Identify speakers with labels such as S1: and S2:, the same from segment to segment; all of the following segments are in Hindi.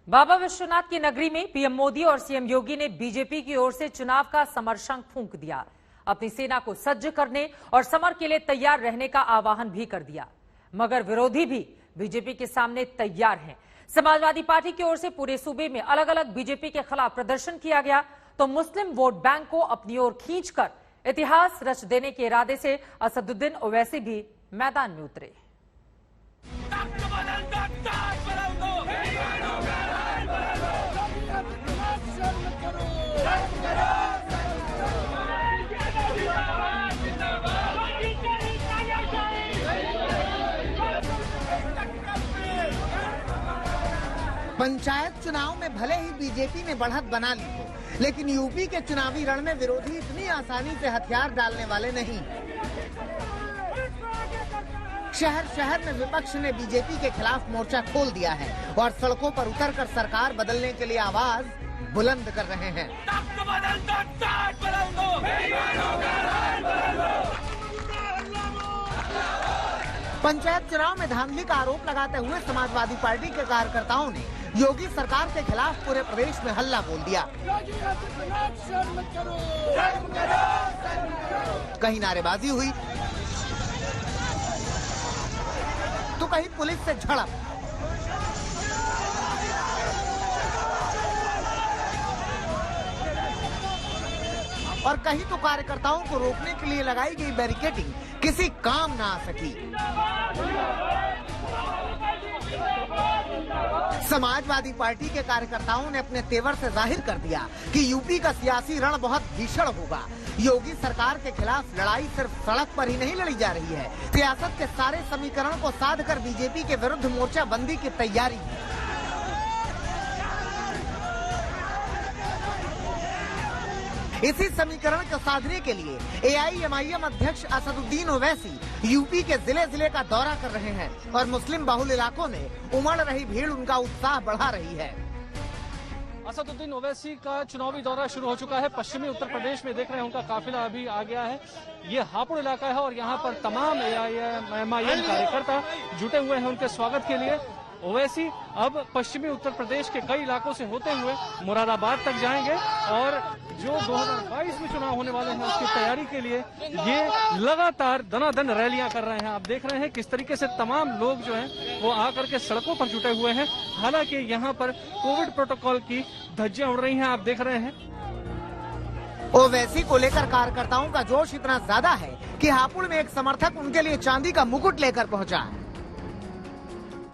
S1: बाबा विश्वनाथ की नगरी में पीएम मोदी और सीएम योगी ने बीजेपी की ओर से चुनाव का समर फूंक दिया। अपनी सेना को सज्ज करने और समर के लिए तैयार रहने का आह्वान भी कर दिया। मगर विरोधी भी बीजेपी के सामने तैयार हैं। समाजवादी पार्टी की ओर से पूरे सूबे में अलग अलग बीजेपी के खिलाफ प्रदर्शन किया गया, तो मुस्लिम वोट बैंक को अपनी ओर खींचकर इतिहास रच देने के इरादे से असदुद्दीन ओवैसी भी मैदान में उतरे।
S2: पंचायत चुनाव में भले ही बीजेपी ने बढ़त बना ली हो, लेकिन यूपी के चुनावी रण में विरोधी इतनी आसानी से हथियार डालने वाले नहीं। शहर शहर में विपक्ष ने बीजेपी के खिलाफ मोर्चा खोल दिया है और सड़कों पर उतरकर सरकार बदलने के लिए आवाज बुलंद कर रहे हैं। पंचायत चुनाव में धांधली का आरोप लगाते हुए समाजवादी पार्टी के कार्यकर्ताओं ने योगी सरकार के खिलाफ पूरे प्रदेश में हल्ला बोल दिया। कहीं नारेबाजी हुई तो कहीं पुलिस से झड़प। और कहीं तो कार्यकर्ताओं को रोकने के लिए लगाई गई बैरिकेडिंग किसी काम ना आ सकी। समाजवादी पार्टी के कार्यकर्ताओं ने अपने तेवर से जाहिर कर दिया कि यूपी का सियासी रण बहुत भीषण होगा। योगी सरकार के खिलाफ लड़ाई सिर्फ सड़क पर ही नहीं लड़ी जा रही है, सियासत के सारे समीकरण को साध कर बीजेपी के विरुद्ध मोर्चा बंदी की तैयारी है। इसी समीकरण को साधने के लिए एआईएमआईएम अध्यक्ष असदुद्दीन ओवैसी यूपी के जिले जिले का दौरा कर रहे हैं और मुस्लिम बहुल इलाकों में उमड़ रही भीड़ उनका उत्साह बढ़ा रही है।
S3: असदुद्दीन ओवैसी का चुनावी दौरा शुरू हो चुका है। पश्चिमी उत्तर प्रदेश में देख रहे हैं उनका काफिला अभी आ गया है। ये हापुड़ इलाका है और यहाँ पर तमाम एआईएमआईएम कार्यकर्ता जुटे हुए हैं उनके स्वागत के लिए। ओवैसी अब पश्चिमी उत्तर प्रदेश के कई इलाकों से होते हुए मुरादाबाद तक जाएंगे और जो 2022 में चुनाव होने वाले हैं उसकी तैयारी के लिए ये लगातार दनादन रैलियां कर रहे हैं। आप देख रहे हैं किस तरीके से तमाम लोग जो हैं वो आकर के सड़कों पर जुटे हुए हैं। हालांकि यहाँ पर कोविड प्रोटोकॉल की धज्जियां उड़ रही हैं, आप देख रहे हैं।
S2: ओवैसी को लेकर कार्यकर्ताओं का जोश इतना ज्यादा है कि हापुड़ में एक समर्थक उनके लिए चांदी का मुकुट लेकर पहुंचा।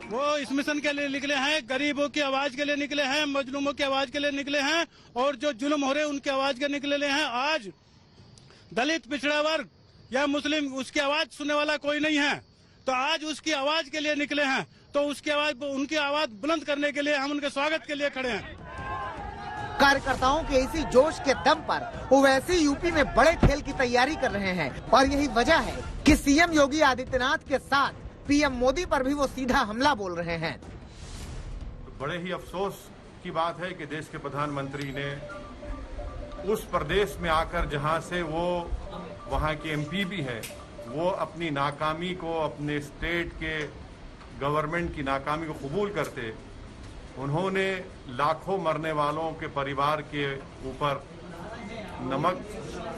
S4: वो इस मिशन के लिए निकले हैं, गरीबों की आवाज के लिए निकले हैं, मजलूमों की आवाज के लिए निकले हैं और जो जुल्म हो रहे हैं उनकी आवाज के निकले हैं। आज दलित पिछड़ा वर्ग या मुस्लिम उसकी आवाज सुनने वाला कोई नहीं है, तो आज उसकी आवाज के लिए निकले हैं। तो उनकी आवाज बुलंद करने के लिए हम उनके स्वागत के लिए खड़े हैं।
S2: कार्यकर्ताओं के इसी जोश के दम पर ओवैसी यूपी में बड़े खेल की तैयारी कर रहे हैं और यही वजह है कि सीएम योगी आदित्यनाथ के साथ पीएम मोदी पर भी वो सीधा हमला बोल रहे हैं।
S5: बड़े ही अफसोस की बात है कि देश के प्रधानमंत्री ने उस प्रदेश में आकर जहां से वो वहां के एमपी भी है, वो अपनी नाकामी को, अपने स्टेट के गवर्नमेंट की नाकामी को कबूल करते उन्होंने लाखों मरने वालों के परिवार के ऊपर नमक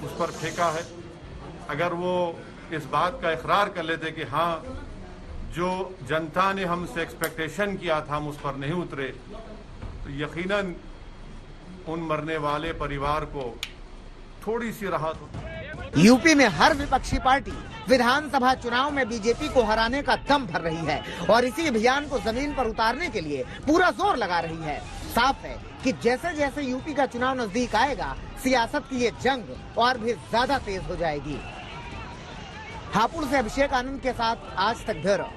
S5: उस पर फेंका है। अगर वो इस बात का इकरार कर लेते कि हाँ, जो जनता ने हमसे एक्सपेक्टेशन किया था हम उस पर नहीं उतरे, तो यकीनन उन मरने वाले परिवार को थोड़ी सी राहत होती।
S2: यूपी में हर विपक्षी पार्टी विधानसभा चुनाव में बीजेपी को हराने का दम भर रही है और इसी अभियान को जमीन पर उतारने के लिए पूरा जोर लगा रही है। साफ है कि जैसे जैसे यूपी का चुनाव नजदीक आएगा, सियासत की ये जंग और भी ज्यादा तेज हो जाएगी। हापुड़ से अभिषेक आनंद के साथ आज तक ब्यूरो।